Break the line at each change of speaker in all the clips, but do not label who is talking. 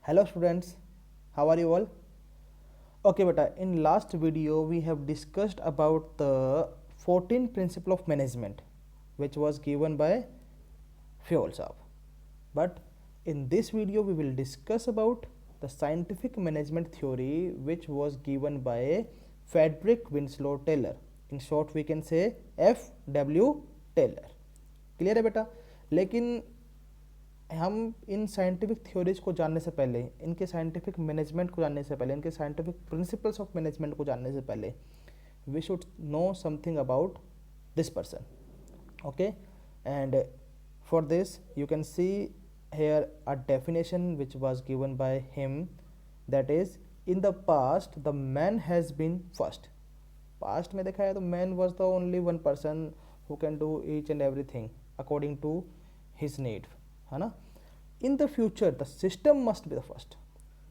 Hello students, how are you all? Okay beta, in last video we have discussed about the 14 principle of management which was given by Fayol Saab. But in this video we will discuss about the scientific management theory which was given by Frederick Winslow Taylor. In short we can say F.W. Taylor. Clear है बेटा? लेकिन हम in scientific theories को जानने से पहले, इनके scientific management को जानने से पहले, इनके साइंटिफिक प्रिंसिपल्स ऑफ मैनेजमेंट को जानने से पहले we should know something about this person. Okay, and for this you can see here a definition which was given by him, that is, in the past the man has been first. Past में देखा है तो man was the only one person who can do each and everything according to his need, है ना. In the future the system must be the first.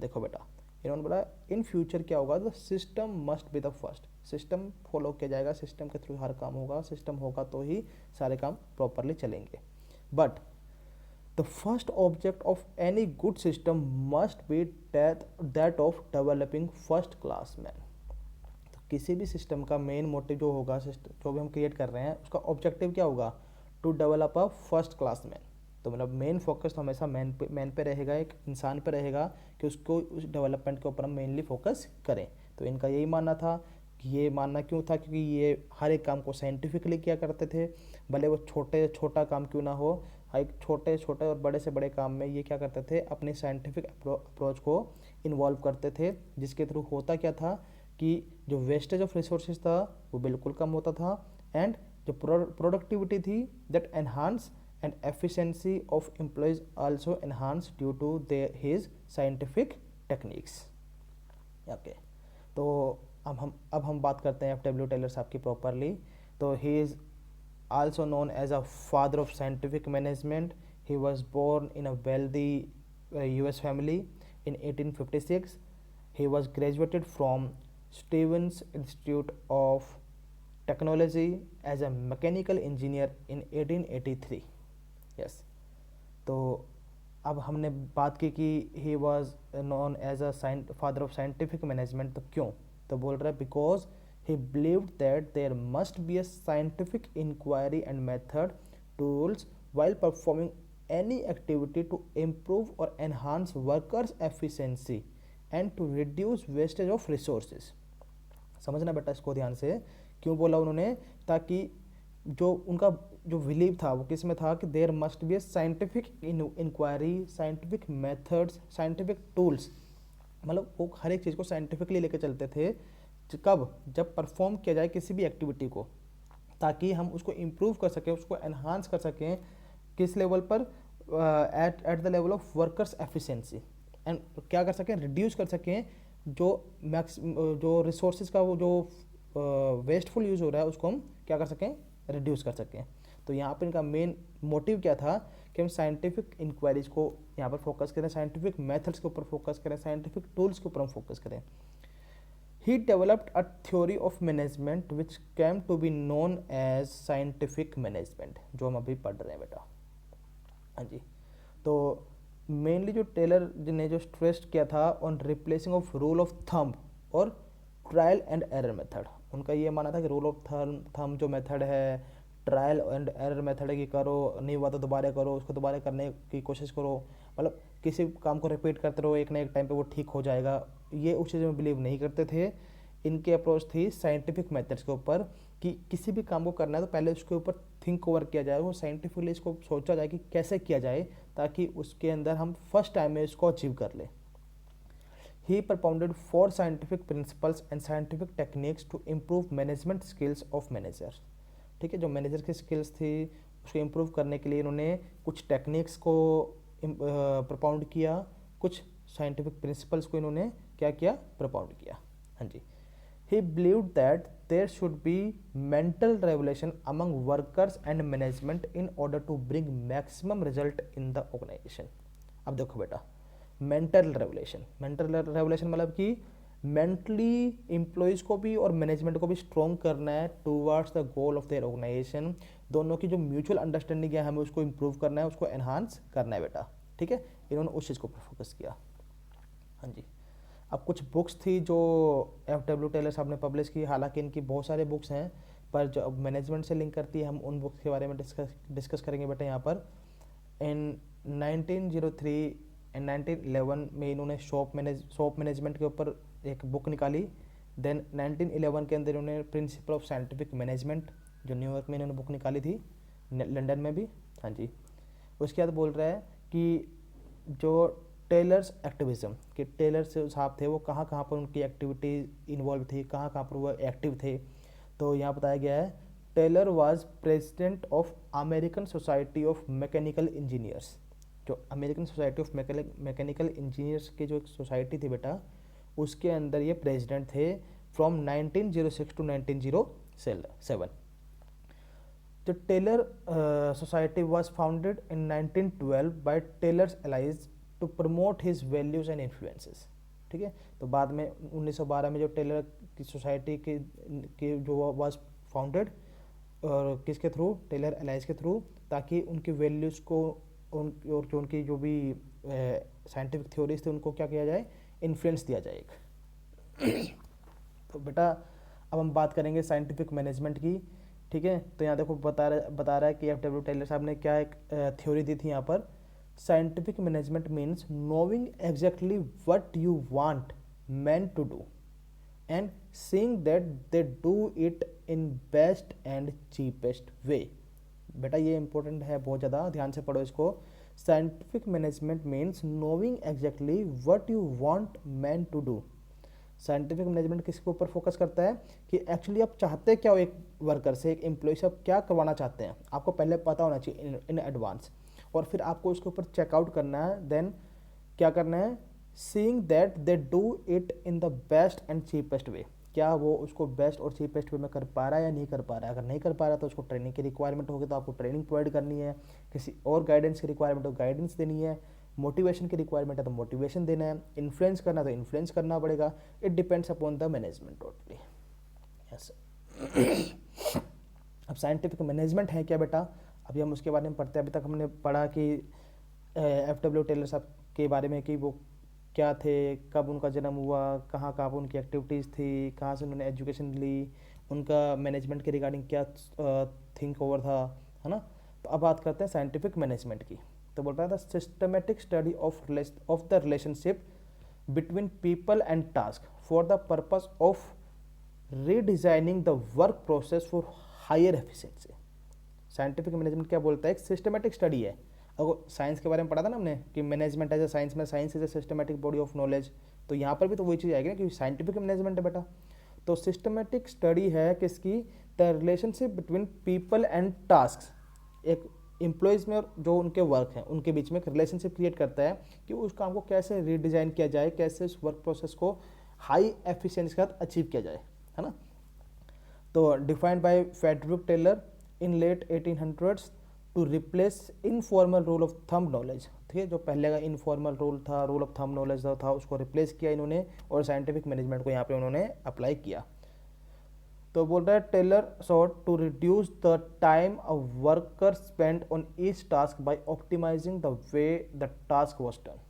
देखो बेटा, इन्होंने बोला इन फ्यूचर क्या होगा, the system must be the first. System follow किया जाएगा, सिस्टम के थ्रू हर काम होगा, सिस्टम होगा तो ही सारे काम प्रॉपरली चलेंगे. But the first object of any good system must be that of developing first class man. तो किसी भी सिस्टम का मेन मोटिव जो होगा, जो भी हम क्रिएट कर रहे हैं उसका ऑब्जेक्टिव क्या होगा, to develop a first class man. तो मतलब मेन फोकस तो हमेशा मैन पे रहेगा, एक इंसान पे रहेगा कि उसको उस डेवलपमेंट के ऊपर हम मेनली फोकस करें. तो इनका यही मानना था. कि ये मानना क्यों था, क्योंकि ये हर एक काम को साइंटिफिकली किया करते थे, भले वो छोटा काम क्यों ना हो. एक छोटे छोटे और बड़े से बड़े काम में ये क्या करते थे, अपने साइंटिफिक अप्रोच को इन्वॉल्व करते थे, जिसके थ्रू होता क्या था कि जो वेस्टेज ऑफ रिसोर्सेज था वो बिल्कुल कम होता था, एंड जो प्रोडक्टिविटी थी that enhance and efficiency of employees also enhance due to his scientific techniques. Okay, तो अब हम बात करते हैं एफ.डब्ल्यू. टेलर साहब की प्रॉपरली. तो he is also known as a father of scientific management. He was born in a wealthy US family in 1856. He was graduated from Stevens Institute of Technology as a mechanical engineer in 1883. Yes. तो अब हमने बात की कि he was known as a father of scientific management. तो क्यों? तो बोल रहा है because he believed that there must be a scientific inquiry and method tools while performing any activity to improve or enhance workers' efficiency and to reduce wastage of resources. समझना बेटा इसको ध्यान से. क्यों बोला उन्होंने, ताकि जो उनका जो बिलीव था वो किस में था कि there must be a scientific inquiry, scientific methods, scientific tools. मतलब वो हर एक चीज़ को साइंटिफिकली लेके चलते थे. कब? जब परफॉर्म किया जाए किसी भी एक्टिविटी को, ताकि हम उसको इम्प्रूव कर सकें, उसको एनहांस कर सकें. किस लेवल पर? At the level of workers efficiency. And क्या कर सकें? रिड्यूस कर सकें जो रिसोर्सेज का वो जो वेस्टफुल यूज़ हो रहा है उसको हम क्या कर सकें? रिड्यूस कर सकें. तो यहाँ पर इनका मेन मोटिव क्या था कि हम साइंटिफिक इंक्वायरीज को यहाँ पर फोकस करें, साइंटिफिक मेथड्स के ऊपर फोकस करें, साइंटिफिक टूल्स के ऊपर हम फोकस करें. He developed a theory of management which came to be known as scientific management, जो हम अभी पढ़ रहे हैं बेटा. हाँ जी. तो मेनली जो टेलर ने जो स्ट्रेस किया था on replacing of rule of thumb और ट्रायल एंड एरर मेथड. उनका ये मानना था कि रूल ऑफ थंब जो मेथड है, ट्रायल एंड एरर मेथड है कि करो, नहीं हुआ तो दोबारा करो, उसको दोबारा करने की कोशिश करो. मतलब किसी काम को रिपीट करते रहो, एक ना एक टाइम पे वो ठीक हो जाएगा. ये उस चीज़ में बिलीव नहीं करते थे. इनकी अप्रोच थी साइंटिफिक मेथड्स के ऊपर, कि किसी भी काम को करना है तो पहले उसके ऊपर थिंक ओवर किया जाए, वो साइंटिफिकली इसको सोचा जाए कि कैसे किया जाए ताकि उसके अंदर हम फर्स्ट टाइम में इसको अचीव कर ले. ही propounded 4 scientific principles and scientific techniques to improve management skills of managers. ठीक है, जो मैनेजर की स्किल्स थी उसको इम्प्रूव करने के लिए इन्होंने कुछ टेक्निक्स को propound किया, कुछ साइंटिफिक प्रिंसिपल्स को इन्होंने क्या किया? propound किया. हाँ जी. He believed that there should be mental regulation among workers and management in order to bring maximum result in the organization. अब देखो बेटा, मेंटल रेगुलेशन मतलब कि मेंटली एम्प्लॉयज़ को भी और मैनेजमेंट को भी स्ट्रॉन्ग करना है towards the goal of their organization. दोनों की जो म्यूचुअल अंडरस्टैंडिंग है हमें उसको इम्प्रूव करना है, उसको एनहांस करना है बेटा. ठीक है, इन्होंने उस चीज़ को फोकस किया. हाँ जी। अब कुछ बुक्स थी जो F.W. टेलर साहब ने पब्लिश की, हालांकि इनकी बहुत सारे बुक्स हैं, पर जो अब मैनेजमेंट से लिंक करती है हम उन बुक्स के बारे में डिस्कस करेंगे बेटा यहाँ पर। इन 1903 एंड 1911 में इन्होंने शॉप मैनेजमेंट के ऊपर एक बुक निकाली। देन 1911 के अंदर इन्होंने प्रिंसिपल ऑफ साइंटिफिक मैनेजमेंट, जो न्यूयॉर्क में इन्होंने बुक निकाली थी, लंदन में भी। हाँ जी। उसके बाद बोल रहा है कि जो टेलर्स एक्टिविज्म के टेलर्स साहब थे वो कहाँ कहाँ पर उनकी एक्टिविटी इन्वॉल्व थी, कहाँ कहाँ पर वो एक्टिव थे। तो यहाँ बताया गया है Taylor was president of American society of mechanical engineers. जो American society of mechanical engineers की जो एक सोसाइटी थी बेटा, उसके अंदर ये प्रेसिडेंट थे from 1906 to 1907। The Taylor Society was founded in 1912 by Taylor's allies to promote his values and influences। ठीक है, तो बाद में 1912 में जो टेलर की सोसाइटी की जो वाज फाउंडेड, और किसके थ्रू, टेलर अलाइज के थ्रू, ताकि उनकी वैल्यूज़ को और जो उनकी जो भी साइंटिफिक थ्योरीज थे उनको क्या किया जाए, इन्फ्लुएंस दिया जाए एक। तो बेटा अब हम बात करेंगे साइंटिफिक मैनेजमेंट की। ठीक है, तो यहाँ देखो बता रहा है कि F.W. टेलर साहब ने क्या एक थ्योरी दी थी यहाँ पर। Scientific management means knowing exactly what you want man to do and seeing that they do it in best and cheapest way. बेटा ये इंपॉर्टेंट है बहुत ज़्यादा, ध्यान से पढ़ो इसको। Scientific management means knowing exactly what you want man to do. Scientific management किसके ऊपर फोकस करता है कि एक्चुअली आप चाहते क्या हो, एक वर्कर से, एक एम्प्लॉय से आप क्या करवाना चाहते हैं, आपको पहले पता होना चाहिए इन एडवांस, और फिर आपको उसके ऊपर चेकआउट करना है। देन क्या करना है, seeing that they do it in the best and cheapest वे। क्या वो उसको बेस्ट और चीपेस्ट वे में कर पा रहा है या नहीं कर पा रहा है। अगर नहीं कर पा रहा है तो उसको ट्रेनिंग की रिक्वायरमेंट होगी, तो आपको ट्रेनिंग प्रोवाइड करनी है। किसी और गाइडेंस की रिक्वायरमेंट हो, गाइडेंस देनी है। मोटिवेशन की रिक्वायरमेंट है तो मोटिवेशन देना है। इन्फ्लुएंस करना तो इन्फ्लुएंस करना पड़ेगा। It depends upon the management totally. Yes. अब साइंटिफिक मैनेजमेंट है क्या बेटा, अभी हम उसके बारे में पढ़ते हैं। अभी तक हमने पढ़ा कि F.W. टेलर साहब के बारे में कि वो क्या थे, कब उनका जन्म हुआ, कहाँ कहाँ पर उनकी एक्टिविटीज़ थी, कहाँ से उन्होंने एजुकेशन ली, उनका मैनेजमेंट के रिगार्डिंग क्या थिंक ओवर था, है ना। तो अब बात करते हैं साइंटिफिक मैनेजमेंट की। तो बोल रहा था systematic study of the relationship between people and task for the purpose of redesigning the work process for higher efficiency. Scientific management क्या बोलता है, एक सिस्टमेटिक स्टडी है। अगर साइंस के बारे में पढ़ा था ना हमने कि मैनेजमेंट एज ए साइंस में, science is a systematic body of knowledge, तो यहाँ पर भी तो वही चीज़ आएगी ना कि साइंटिफिक मैनेजमेंट है बेटा। तो सिस्टमेटिक स्टडी है किसकी, the relationship between people and task. एक एम्प्लॉयज़ में और जो उनके वर्क हैं उनके बीच में एक रिलेशनशिप क्रिएट करता है कि उस काम को कैसे रीडिज़ाइन किया जाए, कैसे उस वर्क प्रोसेस को हाई एफिशिएंसी के साथ अचीव किया जाए, है ना। तो defined by Frederick Taylor in late 1800s to replace informal rule of thumb knowledge. ठीक है, जो पहले का इनफॉर्मल रूल था, रूल ऑफ थंब नॉलेज था, उसको रिप्लेस किया इन्होंने और साइंटिफिक मैनेजमेंट को यहाँ पे उन्होंने अप्लाई किया। तो बोल रहा है Taylor sought to reduce the time a worker spend on each task by optimizing the way the task was done.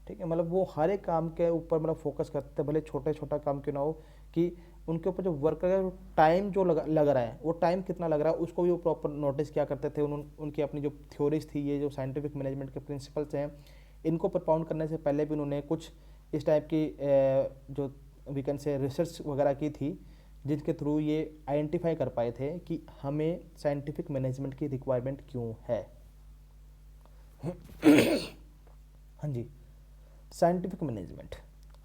ठीक है, मतलब वो हर एक काम के ऊपर मतलब फोकस करते हैं, भले छोटे छोटा काम क्यों ना हो, कि उनके ऊपर जो वर्कर का टाइम जो लग रहा है, वो टाइम कितना लग रहा है उसको भी वो प्रॉपर नोटिस क्या करते थे। उनकी अपनी जो थ्योरीज थी, ये जो साइंटिफिक मैनेजमेंट के प्रिंसिपल्स हैं, इनको प्रपाउंड करने से पहले भी उन्होंने कुछ इस टाइप की जो वी कैन से रिसर्च वगैरह की थी, जिनके थ्रू ये आइडेंटिफाई कर पाए थे कि हमें साइंटिफिक मैनेजमेंट की रिक्वायरमेंट क्यों है। हाँ जी, साइंटिफिक मैनेजमेंट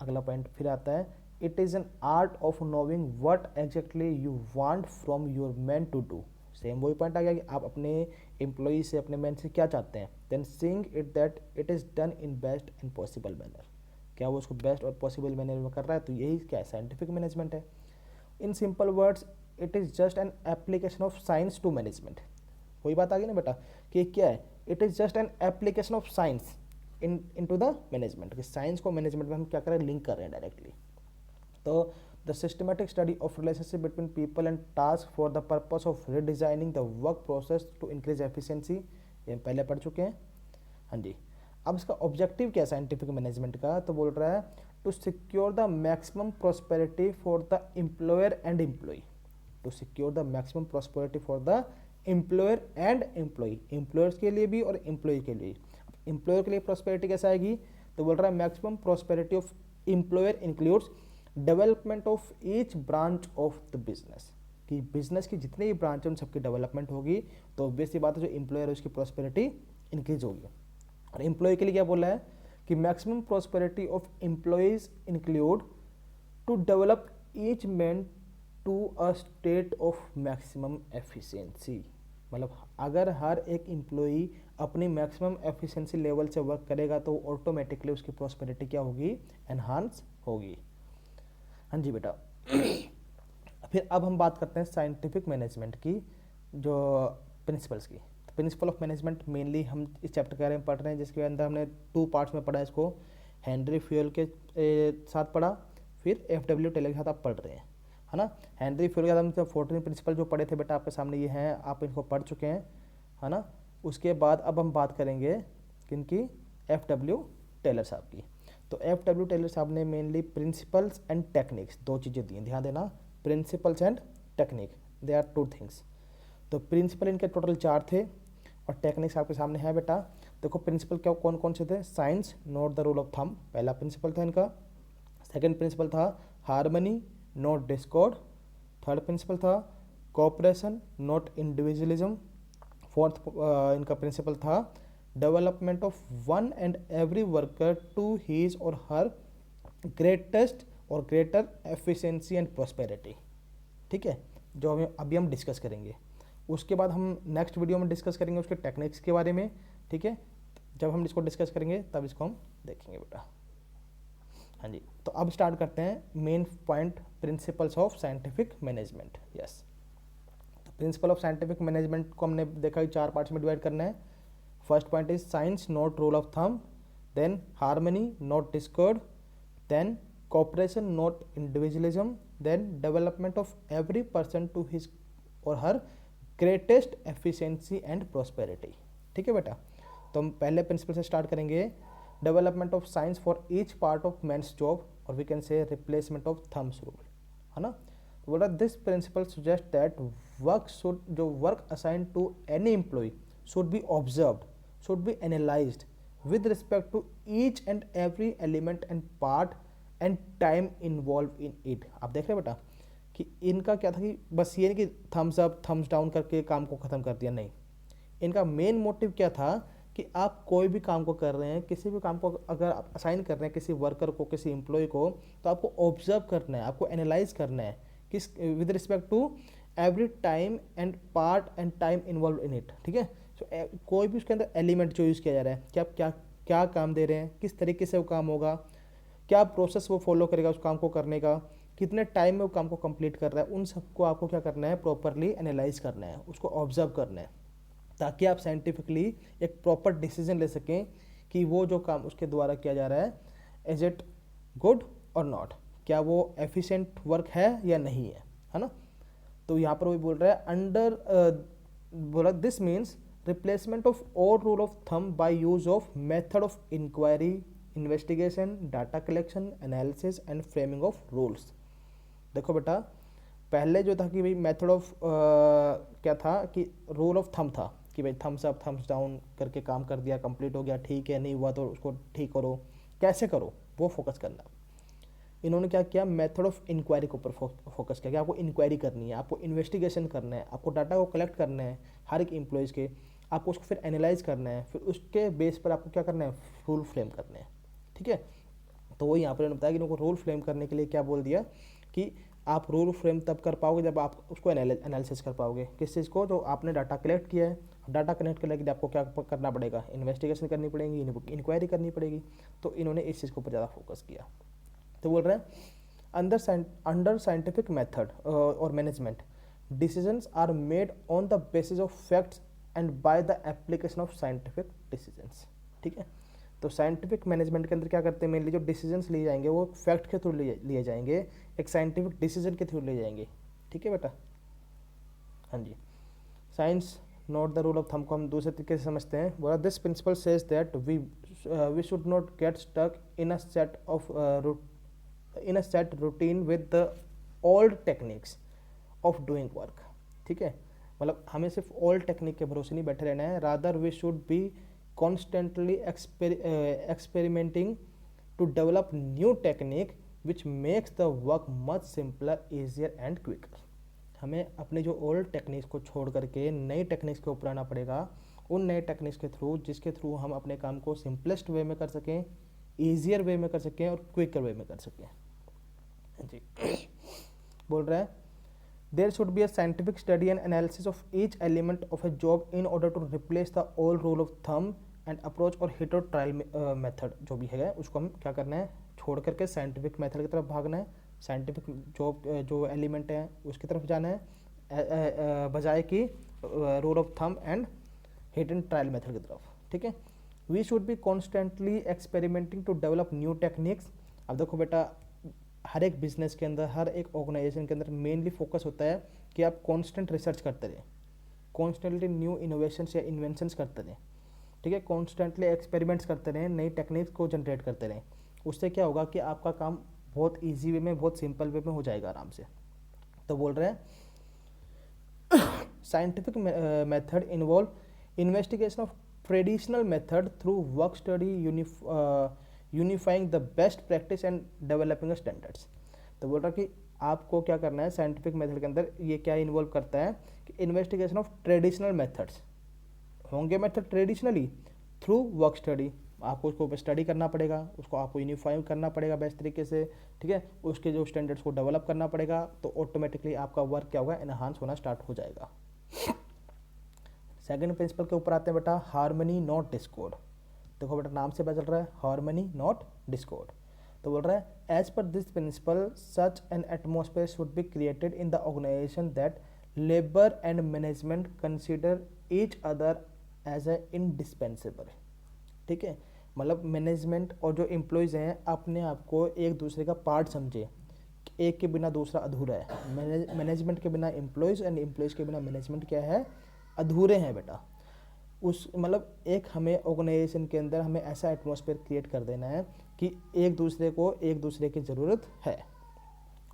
अगला पॉइंट फिर आता है, it is an art of knowing what exactly you want from your man to do. Same वही पॉइंट आ गया कि आप अपने एम्प्लॉई से, अपने मैन से क्या चाहते हैं। Then seeing it that it is done in best and possible manner, क्या वो उसको बेस्ट और पॉसिबल मैनर में कर रहा है, तो यही क्या है, साइंटिफिक मैनेजमेंट है। In simple words it is just an application of science to management. वही बात आ गई ना बेटा कि क्या है, it is just an application of science into the management, कि साइंस को मैनेजमेंट में हम क्या कर रहे हैं, लिंक कर रहे हैं डायरेक्टली। तो the systematic study of relationship between people and task for the purpose of redesigning the work process to increase efficiency, ये हम पहले पढ़ चुके हैं। हाँ जी, अब इसका ऑब्जेक्टिव क्या है साइंटिफिक मैनेजमेंट का, तो बोल रहा है to secure the maximum prosperity for the employer and employee, to secure the maximum prosperity for the employer and employee, employers के लिए भी और एम्प्लॉय के लिए। एम्प्लॉयर के लिए प्रॉस्पेरिटी कैसे आएगी, तो बोल रहा है maximum prosperity of employer includes development of each branch of the business, कि बिजनेस की जितने भी ब्रांच है उन सबकी डेवलपमेंट होगी, तो ऑब्वियस सी बात है जो एम्प्लॉयर है उसकी प्रॉस्पेरिटी इंक्रीज होगी। और एम्प्लॉय के लिए क्या बोला है कि maximum prosperity of employees include to develop each man to a state of maximum efficiency, मतलब अगर हर एक एम्प्लॉई अपनी मैक्सिमम एफिशिएंसी लेवल से वर्क करेगा तो ऑटोमेटिकली उसकी प्रॉस्पेरिटी क्या होगी, एनहांस होगी। हाँ जी बेटा। फिर अब हम बात करते हैं साइंटिफिक मैनेजमेंट की जो प्रिंसिपल्स की। तो प्रिंसिपल ऑफ मैनेजमेंट मेनली हम इस चैप्टर के बारे में पढ़ रहे हैं, जिसके अंदर हमने 2 पार्ट्स में पढ़ा है इसको, हेनरी फ्यूल के साथ पढ़ा, फिर FW टेलर के साथ आप पढ़ रहे हैं, है ना। हेनरी फ्यूल के साथ हम 14 प्रिंसिपल जो पढ़े थे बेटा आपके सामने ये हैं, आप इनको पढ़ चुके हैं, है ना। उसके बाद अब हम बात करेंगे किनकी, FW टेलर साहब की। तो FW टेलर साहब ने मेनली प्रिंसिपल्स एंड टेक्निक्स 2 चीज़ें दी हैं, ध्यान देना, principles and technique, they are 2 things. तो प्रिंसिपल इनके टोटल 4 थे और टेक्निक्स आपके सामने है बेटा। देखो प्रिंसिपल क्या कौन कौन से थे, science not the rule of thumb, पहला प्रिंसिपल था इनका। सेकंड प्रिंसिपल था harmony not discord. Third principle था कोऑपरेशन नॉट इंडिविजुअलिज्म। फोर्थ इनका प्रिंसिपल था development of one and every worker to his और हर ग्रेटेस्ट और ग्रेटर एफिशिएंसी एंड प्रॉस्पेरिटी। ठीक है, जो हमें अभी हम डिस्कस करेंगे। उसके बाद हम नेक्स्ट वीडियो में डिस्कस करेंगे उसके टेक्निक्स के बारे में। ठीक है, जब हम इसको डिस्कस करेंगे तब इसको हम देखेंगे बेटा। हाँ जी, तो अब स्टार्ट करते हैं main point, principles of scientific management. Yes, तो प्रिंसिपल ऑफ साइंटिफिक मैनेजमेंट को हमने देखा कि 4 पार्ट्स में डिवाइड करना है। First point is science not rule of thumb, then harmony not discord, then cooperation not individualism, then development of every person to his or her greatest efficiency and prosperity। ठीक है बेटा, तो हम पहले principal से start करेंगे, development of science for each part of man's job, और we can say replacement of thumb's rule, है ना। तो बोला this principle suggest that work should, जो work assign to any employee should be observed, should be analysed with respect to each and every element and part and time involve in it. आप देख रहे हैं बेटा कि इनका क्या था कि बस ये नहीं कि थम्स अप थम्स डाउन करके काम को ख़त्म कर दिया, नहीं, इनका मेन मोटिव क्या था कि आप कोई भी काम को कर रहे हैं, किसी भी काम को अगर आप असाइन कर रहे हैं किसी वर्कर को, किसी एम्प्लॉय को, तो आपको ऑब्जर्व करना है, आपको एनालाइज करना है किस with respect to every time and part and time involve in it. ठीक है, तो कोई भी उसके अंदर एलिमेंट जो यूज़ किया जा रहा है कि आप क्या क्या काम दे रहे हैं, किस तरीके से वो काम होगा, क्या प्रोसेस वो फॉलो करेगा उस काम को करने का, कितने टाइम में वो काम को कंप्लीट कर रहा है, उन सबको आपको क्या करना है, प्रॉपरली एनालाइज करना है, उसको ऑब्जर्व करना है, ताकि आप साइंटिफिकली एक प्रॉपर डिसीजन ले सकें कि वो जो काम उसके द्वारा किया जा रहा है इज इट गुड और नॉट, क्या वो एफिशिएंट वर्क है या नहीं है ना। तो यहाँ पर वो बोल रहा है अंडर बोला this means replacement of all rule of thumb by use of method of inquiry, investigation, data collection, analysis and framing of rules. देखो बेटा, पहले जो था कि भाई मेथड ऑफ क्या था कि रूल ऑफ थंब था कि भाई थम्स अप थम्स डाउन करके काम कर दिया, कंप्लीट हो गया, ठीक है, नहीं हुआ तो उसको ठीक करो, कैसे करो वो फोकस करना। इन्होंने क्या किया, मेथड ऑफ इंक्वायरी के ऊपर फोकस किया कि आपको इंक्वायरी करनी है, आपको इन्वेस्टिगेशन करना है, आपको डाटा को कलेक्ट करना है हर एक एम्प्लॉयज़ के, आपको उसको फिर एनालाइज करना है, फिर उसके बेस पर आपको क्या करना है, रूल फ्रेम करने हैं। ठीक है, तो वो यहाँ पर इन्होंने बताया कि इनको रूल फ्रेम करने के लिए क्या बोल दिया कि आप रूल फ्रेम तब कर पाओगे जब आप उसको एनालिसिस कर पाओगे, किस चीज़ को, जो आपने डाटा कलेक्ट किया है। डाटा कलेक्ट करने के लिए आपको क्या करना पड़ेगा, इन्वेस्टिगेशन करनी पड़ेगी, इंक्वायरी करनी पड़ेगी। तो इन्होंने इस चीज़ के ऊपर ज़्यादा फोकस किया। तो बोल रहे हैं अंडर साइंटिफिक मेथड और management decisions are made on the basis of facts and by the application of scientific decisions. ठीक है, तो साइंटिफिक मैनेजमेंट के अंदर क्या करते हैं, मेनली जो डिसीजंस लिए जाएंगे वो फैक्ट के थ्रू लिए जाएंगे, एक साइंटिफिक डिसीजन के थ्रू लिए जाएंगे। ठीक है बेटा, हाँ जी। Science not the rule of thumb को हम दूसरे तरीके से समझते हैं। बोला this principle says that we we should not get stuck in a set routine with the old techniques of doing work. ठीक है, मतलब हमें सिर्फ ओल्ड टेक्निक के भरोसे नहीं बैठे रहना है, rather we should be constantly experimenting to develop new technique which makes the work much simpler, easier and quicker. हमें अपने जो ओल्ड टेक्निक्स को छोड़ करके नई टेक्निक्स के ऊपर आना पड़ेगा, उन नए टेक्निक्स के थ्रू जिसके थ्रू हम अपने काम को सिंपलेस्ट वे में कर सकें, ईजियर वे में कर सकें और क्विकर वे में कर सकें. जी बोल रहा है there should be a scientific study and analysis of each element of a job in order to replace the old rule of thumb and approach और हिट और ट्रायल मेथड जो भी है उसको हम क्या करना है, छोड़ करके साइंटिफिक मेथड की तरफ भागना है. साइंटिफिक जो एलिमेंट है उसकी तरफ जाना है बजाय कि rule of thumb and hit and trial method की तरफ. ठीक है, we should be constantly experimenting to develop new techniques. अब देखो बेटा, हर एक बिजनेस के अंदर, हर एक ऑर्गेनाइजेशन के अंदर मेनली फोकस होता है कि आप कॉन्स्टेंट रिसर्च करते रहें, कॉन्स्टेंटली न्यू इनोवेशंस या इन्वेंशंस करते रहें. ठीक है, कॉन्स्टेंटली एक्सपेरिमेंट्स करते रहें, नई टेक्निक्स को जनरेट करते रहें. उससे क्या होगा कि आपका काम बहुत ईजी वे में, बहुत सिंपल वे में हो जाएगा आराम से. तो बोल रहे हैं scientific method involve investigation of traditional method through work study, unifying the best practice and developing standards. तो बोल रहा कि आपको क्या करना है साइंटिफिक मेथड के अंदर, ये क्या इन्वॉल्व करता है कि इन्वेस्टिगेशन ऑफ ट्रेडिशनल मेथड्स होंगे, method traditionally through work study. आपको उसको स्टडी करना पड़ेगा, उसको आपको यूनिफाई करना पड़ेगा बेस्ट तरीके से. ठीक है, उसके जो स्टैंडर्ड्स को डेवलप करना पड़ेगा, तो ऑटोमेटिकली आपका वर्क क्या होगा, एनहांस होना स्टार्ट हो जाएगा. सेकंड प्रिंसिपल के ऊपर आते हैं बेटा, हार्मनी नॉट डिस्कॉर्ड. देखो बेटा, नाम से पता चल रहा है हार्मनी नॉट डिस्कॉर्ड. तो बोल रहा है as per this principle such an atmosphere should be created in the organization that labour and management consider each other as a indispensable. ठीक है, मतलब मैनेजमेंट और जो एम्प्लॉयज़ हैं अपने आप को एक दूसरे का पार्ट समझे, एक के बिना दूसरा अधूरा है. मैनेजमेंट के बिना एम्प्लॉयज़ एंड एम्प्लॉयज़ के बिना मैनेजमेंट क्या है, अधूरे हैं बेटा. उस मतलब एक हमें ऑर्गेनाइजेशन के अंदर हमें ऐसा एटमॉस्फेयर क्रिएट कर देना है कि एक दूसरे को एक दूसरे की ज़रूरत है.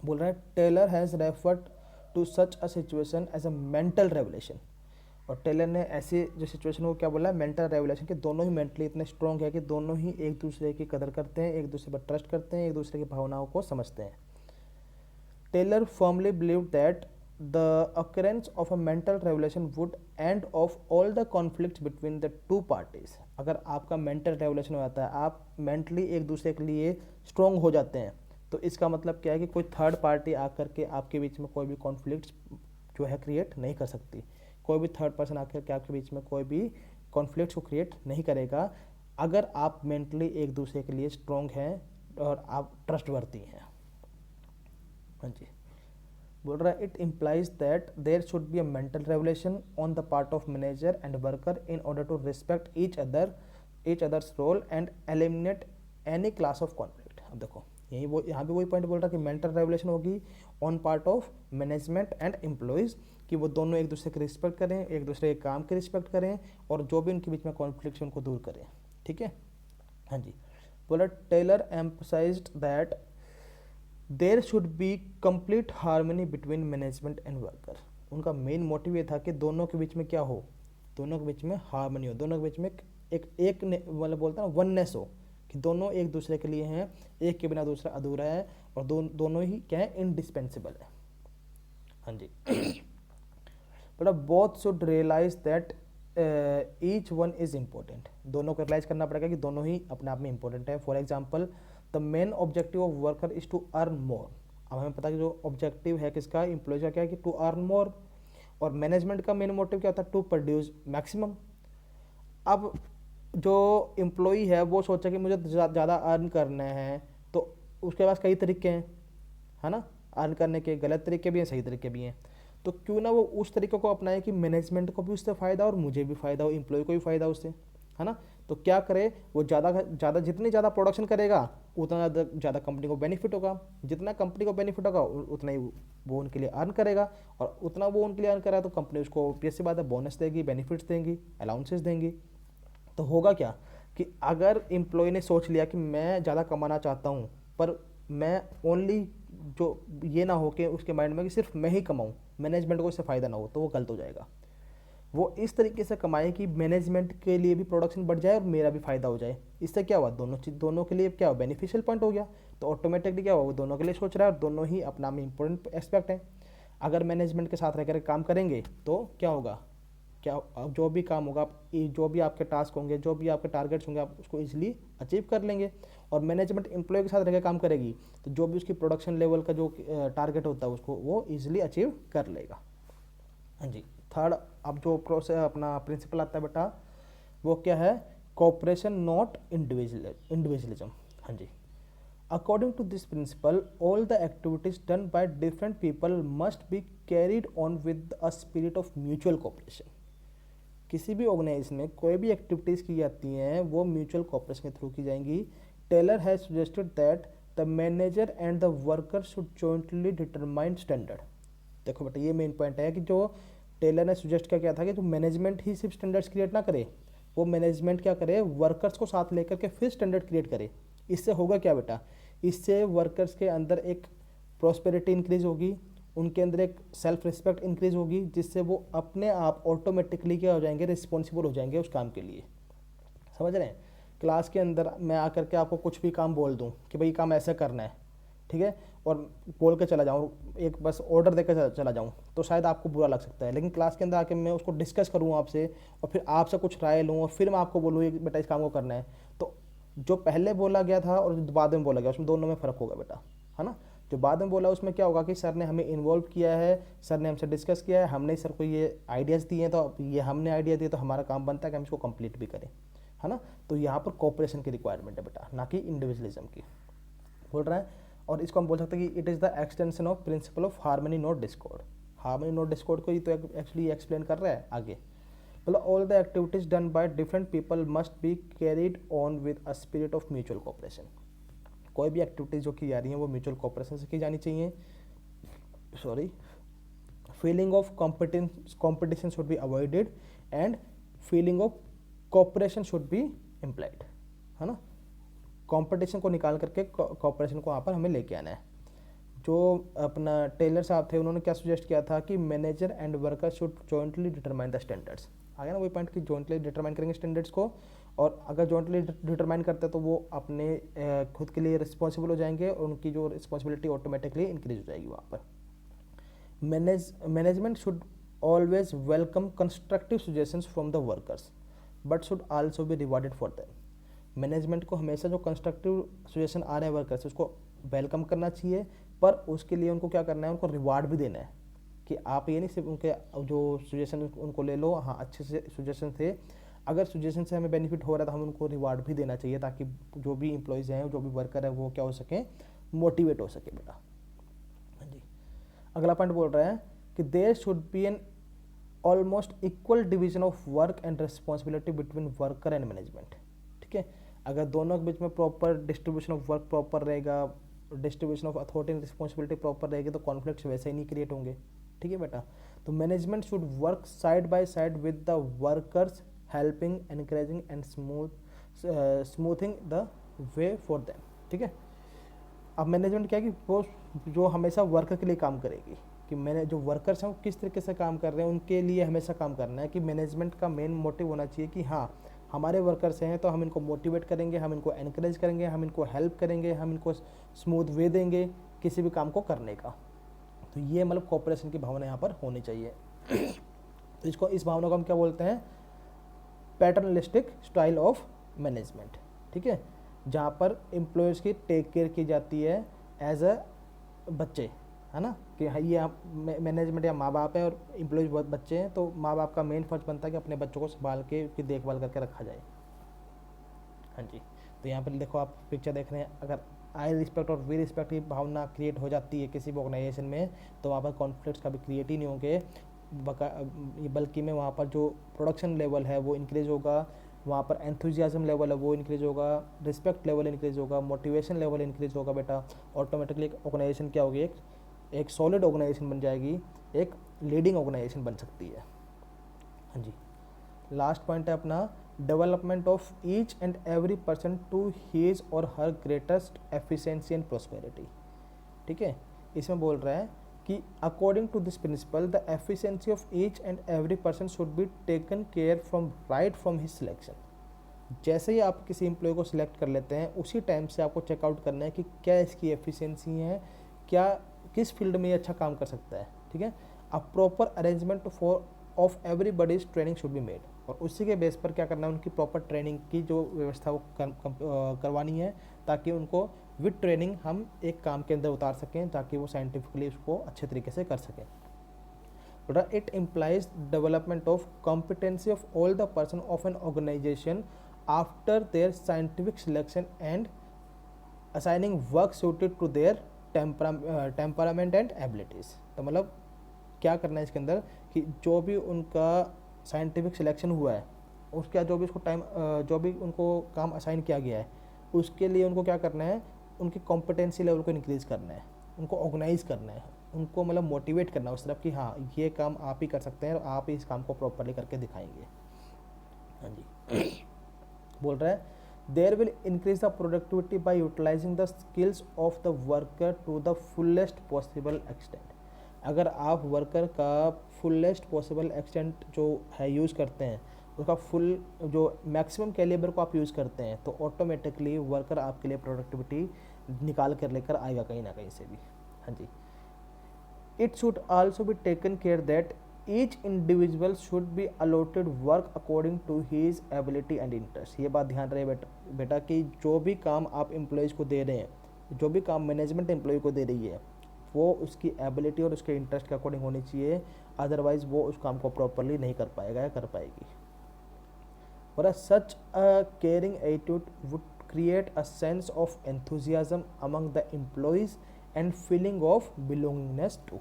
बोल रहा है Taylor has referred to such a situation as a mental revolution. और टेलर ने ऐसी जो सिचुएशन को क्या बोला है, मेंटल रेवोल्यूशन, कि दोनों ही मेंटली इतने स्ट्रॉन्ग है कि दोनों ही एक दूसरे की कदर करते हैं, एक दूसरे पर ट्रस्ट करते हैं, एक दूसरे की भावनाओं को समझते हैं. Taylor firmly believe that the occurrence of a mental revolution would end off all the conflicts between the two parties. अगर आपका mental revolution हो जाता है, आप mentally एक दूसरे के लिए strong हो जाते हैं, तो इसका मतलब क्या है कि कोई थर्ड पार्टी आकर के आपके बीच में कोई भी कॉन्फ्लिक्ट जो है क्रिएट नहीं कर सकती. कोई भी थर्ड पर्सन आकर के आपके बीच में कोई भी कॉन्फ्लिक्ट को क्रिएट नहीं करेगा, अगर आप मेंटली एक दूसरे के लिए स्ट्रॉन्ग हैं और आप ट्रस्टवर्दी हैं. हाँ जी, बोल रहा है it implies that there should be a mental revolution on the part of manager and worker in order to respect each other's role and eliminate any class of conflict. अब देखो यही वो यहाँ पे वही पॉइंट बोल रहा है कि मेंटल रेवोल्यूशन होगी on part of management and employees, कि वो दोनों एक दूसरे की रिस्पेक्ट करें, एक दूसरे के काम की रिस्पेक्ट करें और जो भी उनके बीच में कॉन्फ्लिक्ट उनको दूर करें. ठीक है, हाँ जी. बोला Taylor emphasized that there should be complete harmony between management and worker. उनका मेन मोटिव ये था कि दोनों के बीच में क्या हो, दोनों के बीच में हार्मनी हो, दोनों के बीच में एक मतलब बोलता है ना वननेस हो, कि दोनों एक दूसरे के लिए हैं, एक के बिना दूसरा अधूरा है और दोनों ही क्या है, इंडिस्पेंसिबल है. हाँ जी. But both should realize that each one is important. दोनों को रियलाइज करना पड़ेगा कि दोनों ही अपने आप में इम्पोर्टेंट है. For example the main objective of worker is to earn more. अब हमें पता है कि जो ऑब्जेक्टिव है किसका, एम्प्लॉय का क्या है कि टू अर्न मोर, और मैनेजमेंट का मेन मोटिव क्या होता है, टू प्रोड्यूस मैक्सिमम. अब जो एम्प्लॉय है वो सोचा कि मुझे ज़्यादा अर्न करना है, तो उसके पास कई तरीके हैं, है ना, अर्न करने के. गलत तरीके भी हैं, सही तरीके भी हैं. तो क्यों ना वो उस तरीके को अपनाए कि मैनेजमेंट को भी उससे फ़ायदा और मुझे भी फ़ायदा हो, एम्प्लॉय को भी फ़ायदा उससे, है ना. तो क्या करे वो, ज़्यादा जितनी ज़्यादा प्रोडक्शन करेगा उतना ज़्यादा कंपनी को बेनिफिट होगा. जितना कंपनी को बेनिफिट होगा उतना ही वो उनके लिए अर्न करेगा, और उतना वो उनके लिए अर्न करेगा तो कंपनी उसको ऑब्वियस सी बात है बोनस देगी, बेनिफिट्स देंगी, अलाउंसेस देंगी. तो होगा क्या कि अगर एम्प्लॉय ने सोच लिया कि मैं ज़्यादा कमाना चाहता हूँ, पर मैं ओनली, जो ये ना हो कि उसके माइंड में कि सिर्फ मैं ही कमाऊँ, मैनेजमेंट को इससे फ़ायदा ना हो, तो वो गलत हो जाएगा। वो इस तरीके से कमाए कि मैनेजमेंट के लिए भी प्रोडक्शन बढ़ जाए और मेरा भी फ़ायदा हो जाए। इससे क्या हुआ, दोनों चीज़, दोनों के लिए क्या हुआ, बेनिफिशियल पॉइंट हो गया। तो ऑटोमेटिकली क्या हुआ, वो दोनों के लिए सोच रहा है और दोनों ही अपना में इंपॉर्टेंट एस्पेक्ट है। अगर मैनेजमेंट के साथ रहकर काम करेंगे तो क्या होगा, क्या जो भी काम होगा, जो भी आपके टास्क होंगे, जो भी आपके टारगेट्स होंगे, आप उसको इजीली अचीव कर लेंगे। और मैनेजमेंट एम्प्लॉय के साथ रहकर काम करेगी तो जो भी उसकी प्रोडक्शन लेवल का जो टारगेट होता है उसको वो इजीली अचीव कर लेगा। हाँ जी। थर्ड, अब जो प्रोसेस अपना प्रिंसिपल आता है बेटा, वो क्या है, कोऑपरेशन नॉट इंडिविजुअलिज्म। हाँ जी। According to this principle, all the activities done by different people must be carried on with a spirit of mutual cooperation. किसी भी ऑर्गेनाइजेशन में कोई भी एक्टिविटीज़ की जाती हैं वो म्यूचुअल कोऑपरेशन के थ्रू की जाएंगी। Taylor has suggested that the manager and the worker should jointly determine standard. देखो बेटा, ये मेन पॉइंट है कि जो टेलर ने सुजेस्ट क्या किया था कि जो मैनेजमेंट ही सिर्फ स्टैंडर्ड्स क्रिएट ना करे, वो मैनेजमेंट क्या करे, वर्कर्स को साथ लेकर के फिर स्टैंडर्ड क्रिएट करे। इससे होगा क्या बेटा, इससे वर्कर्स के अंदर एक प्रॉस्पेरिटी इंक्रीज होगी, उनके अंदर एक सेल्फ रिस्पेक्ट इंक्रीज होगी, जिससे वो अपने आप ऑटोमेटिकली क्या हो जाएंगे, रिस्पॉन्सिबल हो जाएंगे उस काम के लिए। समझ रहे हैं। क्लास के अंदर मैं आकर के आपको कुछ भी काम बोल दूं कि भाई काम ऐसा करना है, ठीक है, और बोल के चला जाऊँ, एक बस ऑर्डर देकर चला जाऊँ, तो शायद आपको बुरा लग सकता है। लेकिन क्लास के अंदर आके मैं उसको डिस्कस करूँ आपसे और फिर आपसे कुछ राय लूँ और फिर मैं आपको बोलूँ बेटा इस काम को करना है, तो जो पहले बोला गया था और जो बाद में बोला गया उसमें दोनों में फ़र्क होगा बेटा, है ना। जो बाद में बोला उसमें क्या होगा कि सर ने हमें इन्वॉल्व किया है, सर ने हमसे डिस्कस किया है, हमने सर को ये आइडियाज़ दिए हैं, तो अब ये हमने आइडिया दिए तो हमारा काम बनता है कि हम इसको कंप्लीट भी करें, है ना। तो यहाँ पर कोऑपरेशन की रिक्वायरमेंट है बेटा, ना कि इंडिविजुअलिज्म की, बोल रहा है। और इसको हम बोल सकते हैं कि it is the extension of principle of harmony not Discord. Harmony not Discord को ही तो एक्चुअली एक्सप्लेन कर रहा है आगे। मतलब all the activities done by different people must be carried on with a spirit of mutual cooperation. कोई भी activities जो की जा रही है वो म्यूचुअल कोऑपरेशन से की जानी चाहिए। Sorry, feeling of competition should be avoided and feeling of cooperation should be implied, है ना। कंपटीशन को निकाल करके कोऑपरेशन को यहाँ पर हमें लेके आना है। जो अपना टेलर साहब थे उन्होंने क्या सुजेस्ट किया था कि manager and worker should jointly determine the standards. आ गया ना वही पॉइंट कि जॉइंटली डिटरमाइन करेंगे स्टैंडर्ड्स को, और अगर जॉइंटली डिटरमाइन करते हैं तो वो अपने खुद के लिए रिस्पॉन्सिबल हो जाएंगे और उनकी जो रिस्पॉन्सिबिलिटी ऑटोमेटिकली इंक्रीज हो जाएगी वहाँ पर। Management should always welcome constructive suggestions from the workers but should also be rewarded for them. Management को हमेशा जो कंस्ट्रक्टिव सजेशन आ रहे हैं वर्कर से उसको वेलकम करना चाहिए, पर उसके लिए उनको क्या करना है, उनको रिवार्ड भी देना है। कि आप ये नहीं सिर्फ उनके जो सजेशन उनको ले लो, हाँ अच्छे से सजेशन थे, अगर सजेशन से हमें बेनिफिट हो रहा है तो हम उनको रिवार्ड भी देना चाहिए, ताकि जो भी एम्प्लॉयज़ हैं, जो भी वर्कर है, वो क्या हो सके, मोटिवेट हो सके बेटा। हाँ जी। अगला पॉइंट बोल रहा है कि there should be an almost equal division of work and responsibility between worker and management. ठीक है, अगर दोनों के बीच में proper distribution of work proper रहेगा, distribution of authority and responsibility proper रहेगी, तो कॉन्फ्लिक्ट्स वैसे ही नहीं क्रिएट होंगे। ठीक है बेटा। तो management should work side by side with the workers, helping, encouraging and smoothing the way for them. ठीक है। अब मैनेजमेंट क्या है कि वो जो हमेशा वर्कर के लिए काम करेगी, कि मैंने जो वर्कर्स हैं वो किस तरीके से काम कर रहे हैं उनके लिए हमेशा काम करना है। कि मैनेजमेंट का मेन मोटिव होना चाहिए कि हाँ हमारे वर्कर्स हैं तो हम इनको मोटिवेट करेंगे, हम इनको एनकरेज करेंगे, हम इनको हेल्प करेंगे, हम इनको स्मूथ वे देंगे किसी भी काम को करने का। तो ये मतलब कोऑपरेशन की भावना यहाँ पर होनी चाहिए। तो इसको, इस भावना को हम क्या बोलते हैं, पैटर्नलिस्टिक स्टाइल ऑफ मैनेजमेंट। ठीक है, जहाँ पर एम्प्लॉयज़ की टेक केयर की जाती है एज अ बच्चे, है ना। कि ये मैनेजमेंट या माँ बाप है और एम्प्लॉयज़ बहुत बच्चे हैं, तो माँ बाप का मेन फर्ज बनता है कि अपने बच्चों को संभाल के उसकी देखभाल करके रखा जाए। हाँ जी। तो यहाँ पर देखो आप पिक्चर देख रहे हैं, अगर आई रिस्पेक्ट और वी रिस्पेक्ट की भावना क्रिएट हो जाती है किसी भी ऑर्गेनाइजेशन में, तो वहाँ पर कॉन्फ्लिक्ट्स कभी क्रिएट ही नहीं होंगे, बल्कि में वहाँ पर जो प्रोडक्शन लेवल है वो इंक्रीज होगा, वहाँ पर एंथुजियाज्म लेवल है वो इंक्रीज होगा, रिस्पेक्ट लेवल इंक्रीज होगा, मोटिवेशन लेवल इंक्रीज होगा बेटा। ऑटोमेटिकली एक ऑर्गेनाइजेशन क्या होगी, एक सॉलिड ऑर्गेनाइजेशन बन जाएगी, एक लीडिंग ऑर्गेनाइजेशन बन सकती है। हाँ जी। लास्ट पॉइंट है अपना development of each and every person to his और her greatest efficiency and prosperity. ठीक है, इसमें बोल रहा है कि according to this principle the efficiency of each and every person should be taken care from right from his selection. जैसे ही आप किसी एम्प्लॉय को सिलेक्ट कर लेते हैं उसी टाइम से आपको चेकआउट करना है कि क्या इसकी एफिशिएंसी है, क्या किस फील्ड में ये अच्छा काम कर सकता है। ठीक है, a proper arrangement for of everybody's training should be made, और उसी के बेस पर क्या करना है, उनकी प्रॉपर ट्रेनिंग की जो व्यवस्था वो करवानी है, ताकि उनको विद ट्रेनिंग हम एक काम के अंदर उतार सकें, ताकि वो साइंटिफिकली उसको अच्छे तरीके से कर सकें। It implies development of competency of all the person of an organisation after their scientific selection and assigning work suited to their temperament and abilities. तो मतलब क्या करना है इसके अंदर कि जो भी उनका साइंटिफिक सिलेक्शन हुआ है, उसका जो भी उसको जो भी उनको काम असाइन किया गया है, उसके लिए उनको क्या करना है, उनकी कॉम्पिटेंसी लेवल को इंक्रीज़ करना है, उनको ऑर्गेनाइज करना है, उनको मतलब मोटिवेट करना है उस तरफ कि हाँ ये काम आप ही कर सकते हैं और आप ही इस काम को प्रॉपरली करके दिखाएंगे। हाँ जी बोल रहा है there will increase the productivity by utilising the skills of the worker to the fullest possible extent. अगर आप वर्कर का फुलेस्ट पॉसिबल एक्सटेंट जो है यूज़ करते हैं, उसका फुल जो मैक्सिमम कैलिबर को आप यूज़ करते हैं, तो ऑटोमेटिकली वर्कर आपके लिए प्रोडक्टिविटी निकाल कर लेकर आएगा कहीं ना कहीं से भी। हाँ जी, it should also be taken care that each individual should be allotted work according to his ability and interest. ये बात ध्यान रहे बेटा कि जो भी काम आप एम्प्लॉयज़ को दे रहे हैं, जो भी काम मैनेजमेंट एम्प्लॉय को दे रही है, वो उसकी एबिलिटी और उसके इंटरेस्ट के अकॉर्डिंग होनी चाहिए, अदरवाइज वो उस काम को प्रॉपरली नहीं कर पाएगा या कर पाएगी। और such a caring attitude would create a sense of enthusiasm among the employees and feeling of belongingness too.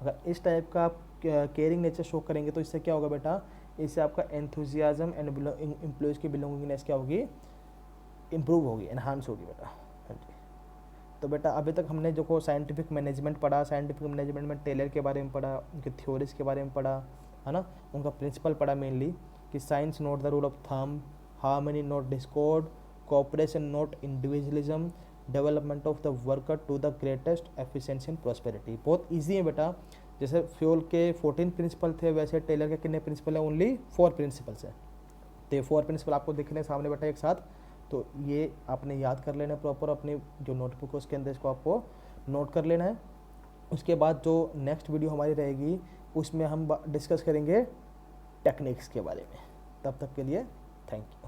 अगर इस टाइप का आप केयरिंग नेचर शो करेंगे तो इससे क्या होगा बेटा, इससे आपका एंथुजियाज्म एंड एम्प्लॉयज़ की बिलोंगिंगनेस क्या होगी, इम्प्रूव होगी, एनहांस होगी बेटा। हाँ जी, तो बेटा अभी तक हमने जो साइंटिफिक मैनेजमेंट पढ़ा, साइंटिफिक मैनेजमेंट में टेलर के बारे में पढ़ा, उनके थ्योरीज के बारे में पढ़ा, है ना, उनका प्रिंसिपल पढ़ा मेनली कि science not the rule of thumb, harmony not discord, cooperation not individualism, development of the worker to the greatest efficiency and prosperity. बहुत ईजी है बेटा, जैसे फ्यूल के 14 प्रिंसिपल थे, वैसे टेलर के कितने प्रिंसिपल है, ओनली 4 प्रिंसिपल्स हैं। तो ये 4 प्रिंसिपल आपको दिखने सामने बेटा एक साथ, तो ये आपने याद कर लेना प्रॉपर, अपनी जो नोटबुक है उसके अंदर इसको आपको नोट कर लेना है। उसके बाद जो नेक्स्ट वीडियो हमारी रहेगी उसमें हम डिस्कस करेंगे टेक्निक्स के बारे में। तब तक के लिए थैंक यू।